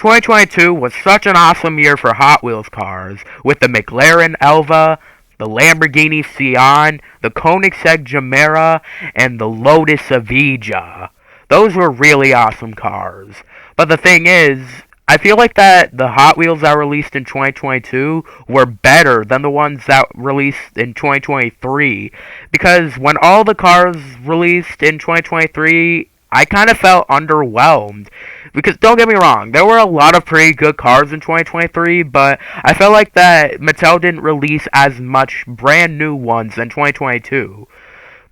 2022 was such an awesome year for Hot Wheels cars, with the McLaren Elva, the Lamborghini Sian, the Koenigsegg Gemera, and the Lotus Evija. Those were really awesome cars. But the thing is, I feel like that the Hot Wheels that released in 2022 were better than the ones that released in 2023. Because when all the cars released in 2023, I kind of felt underwhelmed. Because don't get me wrong, there were a lot of pretty good cars in 2023, but I felt like that Mattel didn't release as much brand new ones in 2022.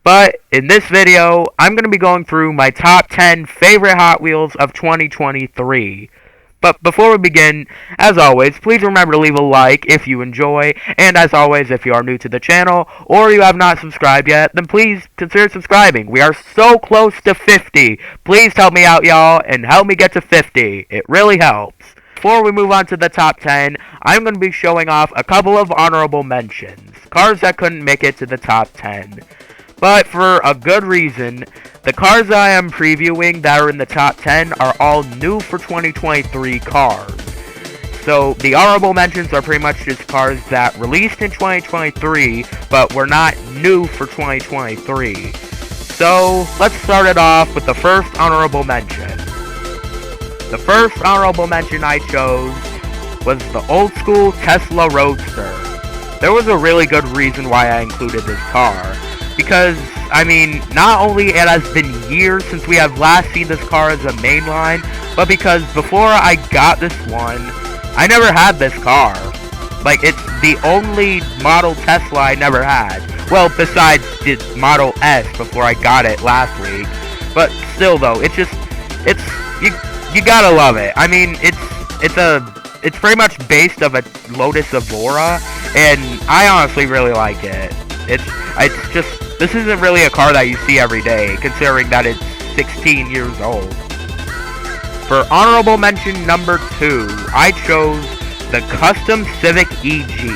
But in this video, I'm going to be going through my top 10 favorite Hot Wheels of 2023. But before we begin, as always, please remember to leave a like if you enjoy, and as always, if you are new to the channel, or you have not subscribed yet, then please consider subscribing. We are so close to 50. Please help me out, y'all, and help me get to 50. It really helps. Before we move on to the top 10, I'm going to be showing off a couple of honorable mentions. Cars that couldn't make it to the top 10. But for a good reason, the cars that I am previewing that are in the top 10 are all new for 2023 cars. So the honorable mentions are pretty much just cars that released in 2023, but were not new for 2023. So let's start it off with the first honorable mention. The first honorable mention I chose was the old school Tesla Roadster. There was a really good reason why I included this car. Because, I mean, not only it has been years since we have last seen this car as a mainline, but because before I got this one, I never had this car. Like, it's the only model Tesla I never had. Well, besides the Model S before I got it last week. But still, though, it's you gotta love it. I mean, it's pretty much based of a Lotus Evora, and I honestly really like it. It's just, this isn't really a car that you see every day, considering that it's 16 years old. For honorable mention number 2, I chose the Custom Civic EG.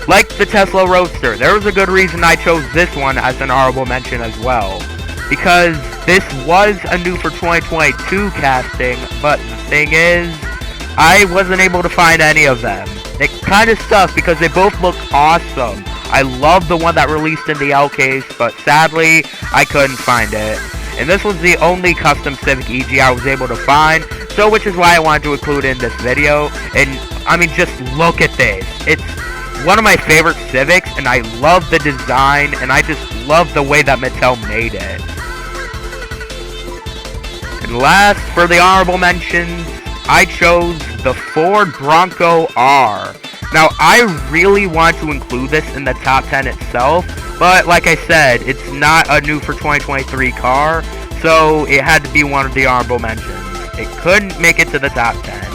Like the Tesla Roadster, there was a good reason I chose this one as an honorable mention as well. Because this was a new for 2022 casting, but the thing is, I wasn't able to find any of them. It kind of sucks because they both look awesome. I love the one that released in the L case, but sadly, I couldn't find it. And this was the only Custom Civic EG I was able to find, so which is why I wanted to include it in this video. And, I mean, just look at this. It's one of my favorite Civics, and I love the design, and I just love the way that Mattel made it. And last, for the honorable mentions, I chose the Ford Bronco R. Now, I really want to include this in the top 10 itself, but like I said, it's not a new for 2023 car, so it had to be one of the honorable mentions. It couldn't make it to the top 10.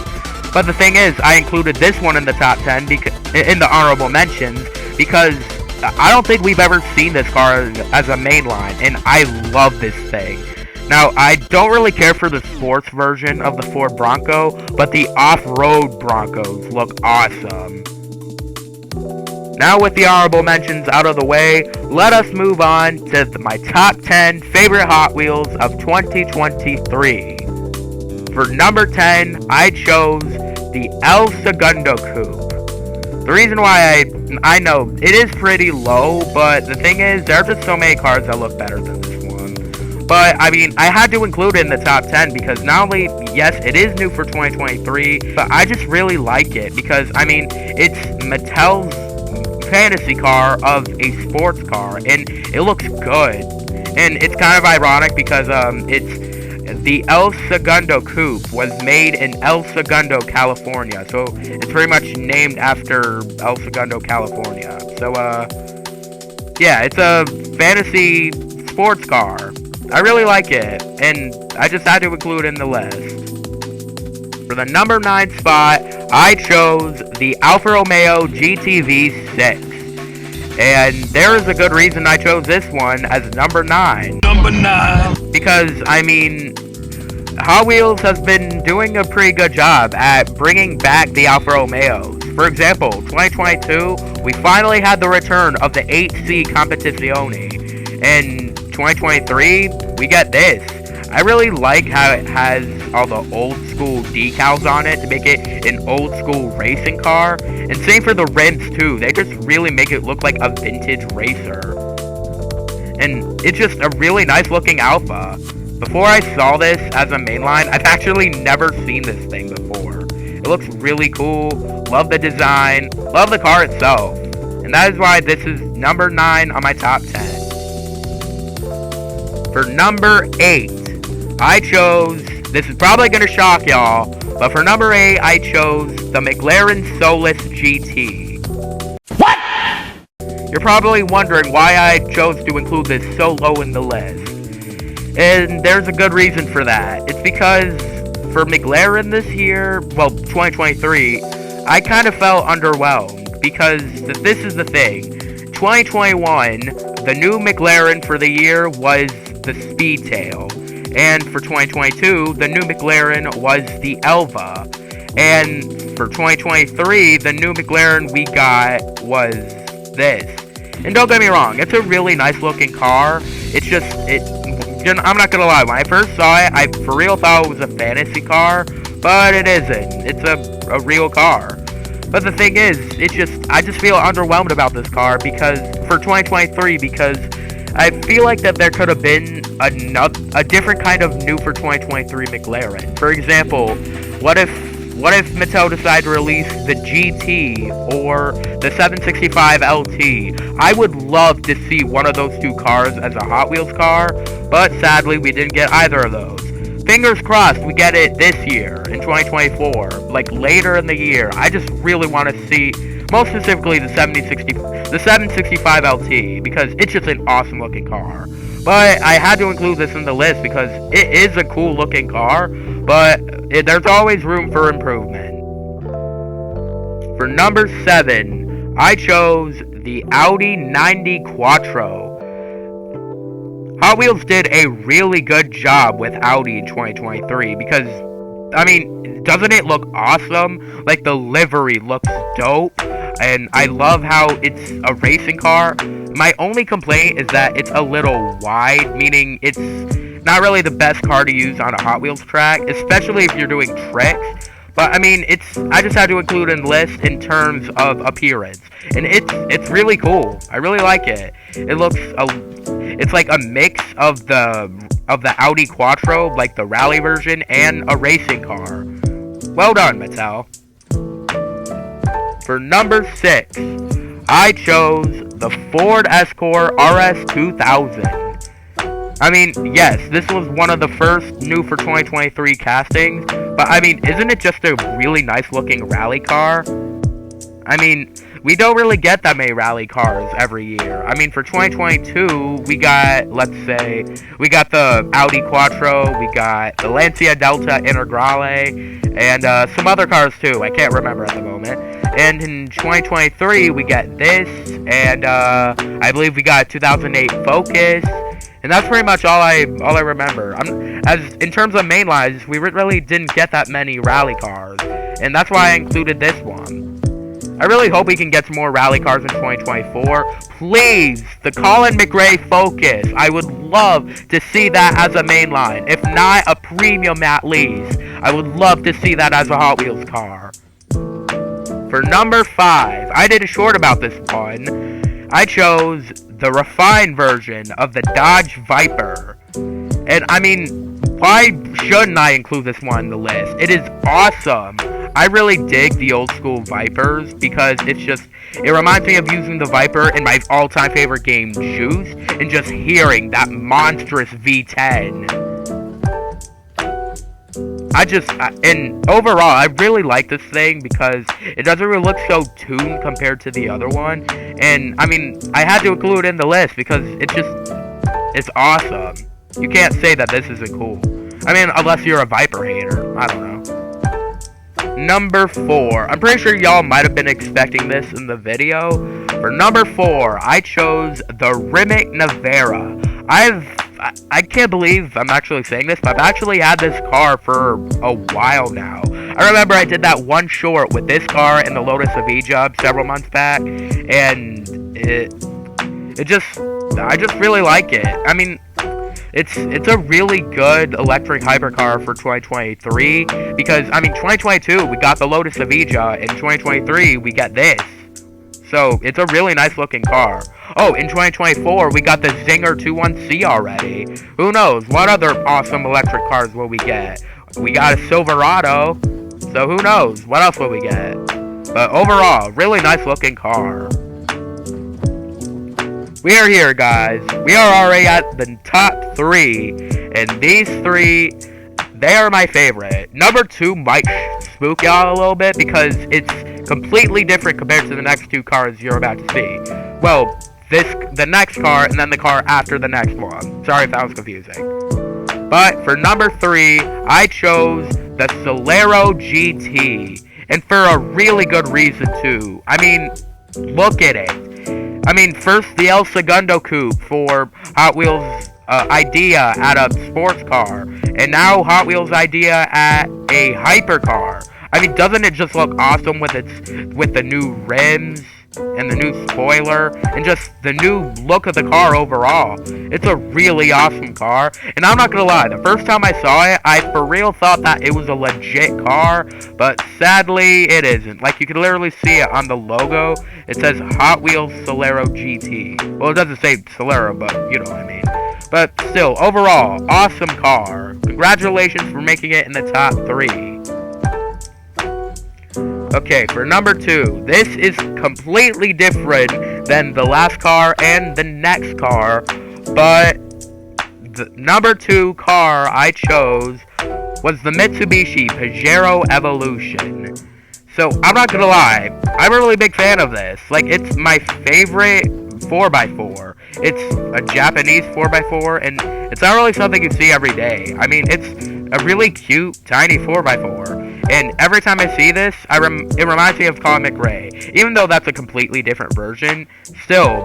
But the thing is, I included this one in the top 10, in the honorable mentions, because I don't think we've ever seen this car as a mainline, and I love this thing. Now, I don't really care for the sports version of the Ford Bronco, but the off-road Broncos look awesome. Now with the honorable mentions out of the way, let us move on to my top 10 favorite Hot Wheels of 2023. For number 10, I chose the El Segundo Coupe. The reason why I know it is pretty low, but the thing is, there are just so many cars that look better than this one. But, I mean, I had to include it in the top 10 because not only, yes, it is new for 2023, but I just really like it because, I mean, it's Mattel's fantasy car of a sports car, and it looks good. And it's kind of ironic because, the El Segundo Coupe was made in El Segundo, California. So, it's pretty much named after El Segundo, California. So, yeah, it's a fantasy sports car. I really like it, and I just had to include it in the list. For the number 9 spot, I chose the Alfa Romeo GTV6. And there is a good reason I chose this one as number 9. Number 9! Because, I mean, Hot Wheels has been doing a pretty good job at bringing back the Alfa Romeos. For example, 2022, we finally had the return of the 8C Competizione. And 2023, we get this. I really like how it has all the old school decals on it to make it an old school racing car. And same for the rims too. They just really make it look like a vintage racer. And it's just a really nice looking Alpha. Before I saw this as a mainline, I've actually never seen this thing before. It looks really cool. Love the design. Love the car itself. And that is why this is number 9 on my top 10. For number 8, I chose, this is probably going to shock y'all, but for number 8, I chose the McLaren Solus GT. What? You're probably wondering why I chose to include this so low in the list. And there's a good reason for that. It's because for McLaren this year, well, 2023, I kind of felt underwhelmed. Because this is the thing. 2021, the new McLaren for the year was the Speedtail. And for 2022, the new McLaren was the Elva. And for 2023, the new McLaren we got was this. And don't get me wrong, it's a really nice looking car. It's just, I'm not gonna lie, when I first saw it, I for real thought it was a fantasy car. But it isn't. It's a real car. But the thing is, I just feel underwhelmed about this car because, for 2023, because I feel like that there could have been a different kind of new for 2023 McLaren. For example, what if Mattel decided to release the GT or the 765 LT? I would love to see one of those two cars as a Hot Wheels car, but sadly we didn't get either of those. Fingers crossed we get it this year, in 2024, like later in the year. I just really want to see, most specifically, the 765 LT, because it's just an awesome looking car. But I had to include this in the list because it is a cool looking car, but there's always room for improvement. For number 7, I chose the Audi 90 Quattro. Hot Wheels did a really good job with Audi in 2023 because, I mean, doesn't it look awesome? Like, the livery looks dope, and I love how it's a racing car. My only complaint is that it's a little wide, meaning it's not really the best car to use on a Hot Wheels track, especially if you're doing tricks. But, I mean, I just had to include it in the list in terms of appearance. And it's really cool. I really like it. It's like a mix of the Audi Quattro, like the rally version, and a racing car. Well done, Mattel. For number 6, I chose the Ford Escort RS 2000. I mean, yes, this was one of the first new for 2023 castings, but I mean, isn't it just a really nice looking rally car? I mean, we don't really get that many rally cars every year. I mean, for 2022, we got, let's say, we got the Audi Quattro, we got the Lancia Delta Integrale, and some other cars too. I can't remember at the moment. And in 2023, we got this, and I believe we got 2008 Focus. And that's pretty much all I remember. As in terms of mainlines, we really didn't get that many rally cars, and that's why I included this one. I really hope we can get some more rally cars in 2024. Please, the Colin McRae Focus. I would love to see that as a mainline, if not a premium at least. I would love to see that as a Hot Wheels car. For number 5, I did a short about this one. I chose the refined version of the Dodge Viper. And I mean, why shouldn't I include this one in the list? It is awesome. I really dig the old school Vipers because it reminds me of using the Viper in my all-time favorite game, Juice, and just hearing that monstrous V10. And overall, I really like this thing because it doesn't really look so tuned compared to the other one. And, I mean, I had to include it in the list because it's awesome. You can't say that this isn't cool. I mean, unless you're a Viper hater. I don't know. Number 4. I'm pretty sure y'all might have been expecting this in the video. For number 4, I chose the Rimac Nevera. I can't believe I'm actually saying this, but I've actually had this car for a while now. I remember I did that one short with this car and the Lotus Evija several months back, and I just really like it. I mean, it's a really good electric hypercar for 2023 because I mean 2022 we got the Lotus Evija, in 2023 we get this. So it's a really nice looking car. Oh, in 2024 we got the Zinger 21C already. Who knows what other awesome electric cars will we get? We got a Silverado. So who knows what else will we get? But overall, really nice looking car. We are here, guys. We are already at the top 3, and these 3, they are my favorite. Number 2 might spook y'all a little bit because it's completely different compared to the next 2 cars you're about to see. Well, the next car and then the car after the next one. Sorry if that was confusing. But for number 3, I chose the Celero GT, and for a really good reason too. I mean, look at it. I mean, first the El Segundo Coupe for Hot Wheels idea at a sports car, and now Hot Wheels idea at a hypercar. I mean, doesn't it just look awesome with the new rims and the new spoiler and just the new look of the car overall? It's a really awesome car, and I'm not gonna lie, the first time I saw it, I for real thought that it was a legit car, but sadly it isn't. Like, you can literally see it on the logo. It says Hot Wheels Celero GT. Well, it doesn't say Celero, but you know what I mean. But still, overall, awesome car. Congratulations for making it in the top 3. Okay, for number 2, this is completely different than the last car and the next car, but the number 2 car I chose was the Mitsubishi Pajero Evolution. So, I'm not gonna lie, I'm a really big fan of this. Like, it's my favorite 4x4. It's a Japanese 4x4, and it's not really something you see every day. I mean, it's a really cute, tiny 4x4. And every time I see this, it reminds me of Colin McRae. Even though that's a completely different version, still,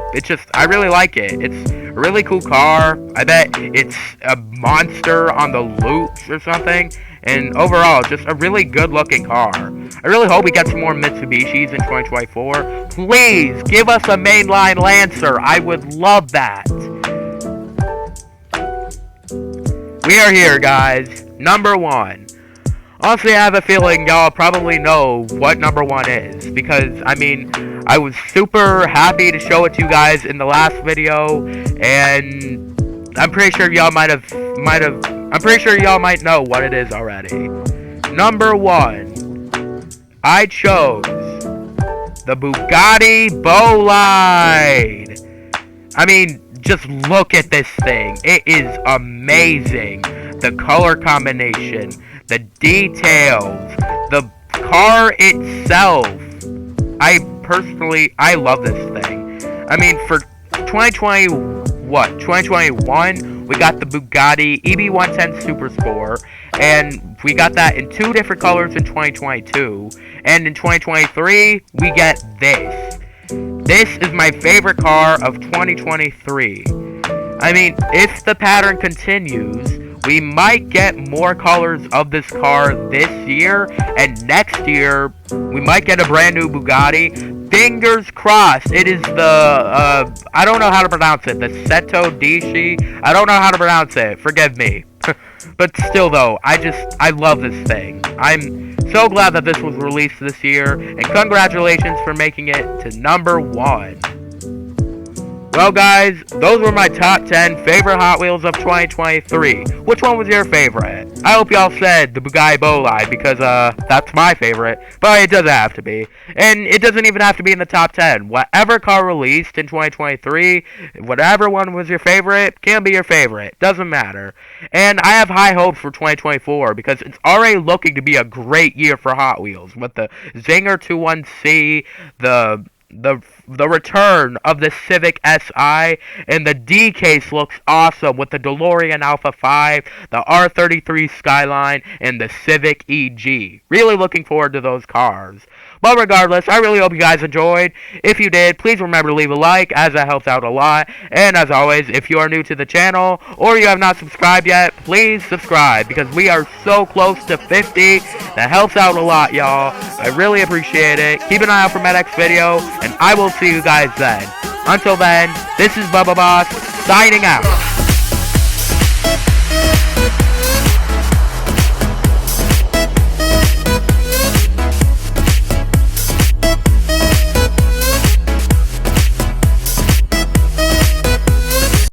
I really like it. It's a really cool car. I bet it's a monster on the loops or something. And overall, just a really good looking car. I really hope we get some more Mitsubishis in 2024. Please, give us a mainline Lancer. I would love that. We are here, guys. Number 1. Honestly, I have a feeling y'all probably know what number 1 is, because, I mean, I was super happy to show it to you guys in the last video, and I'm pretty sure y'all might know what it is already. Number 1, I chose the Bugatti Bolide. I mean, just look at this thing. It is amazing. The color combination, the details, the car itself. I love this thing. I mean, for 2021, we got the Bugatti EB110 Super Sport, and we got that in 2 different colors in 2022, and in 2023, we get this. This is my favorite car of 2023. I mean, if the pattern continues, we might get more colors of this car this year, and next year, we might get a brand new Bugatti. Fingers crossed. It is the, I don't know how to pronounce it, the Seto Dishi. I don't know how to pronounce it, forgive me. But still though, I love this thing. I'm so glad that this was released this year, and congratulations for making it to number 1. Well, guys, those were my top 10 favorite Hot Wheels of 2023. Which one was your favorite? I hope y'all said the Bugatti Bolide, because, that's my favorite. But it doesn't have to be. And it doesn't even have to be in the top 10. Whatever car released in 2023, whatever one was your favorite, can be your favorite. Doesn't matter. And I have high hopes for 2024, because it's already looking to be a great year for Hot Wheels. With the Zinger 21C, the return of the Civic Si, and the D case looks awesome with the DeLorean Alpha 5, the R33 Skyline, and the Civic EG. Really looking forward to those cars. But regardless, I really hope you guys enjoyed. If you did, please remember to leave a like, as that helps out a lot. And as always, if you are new to the channel, or you have not subscribed yet, please subscribe, because we are so close to 50. That helps out a lot, y'all. I really appreciate it. Keep an eye out for my next video, and I will see you guys then. Until then, this is Bubba Boss, signing out.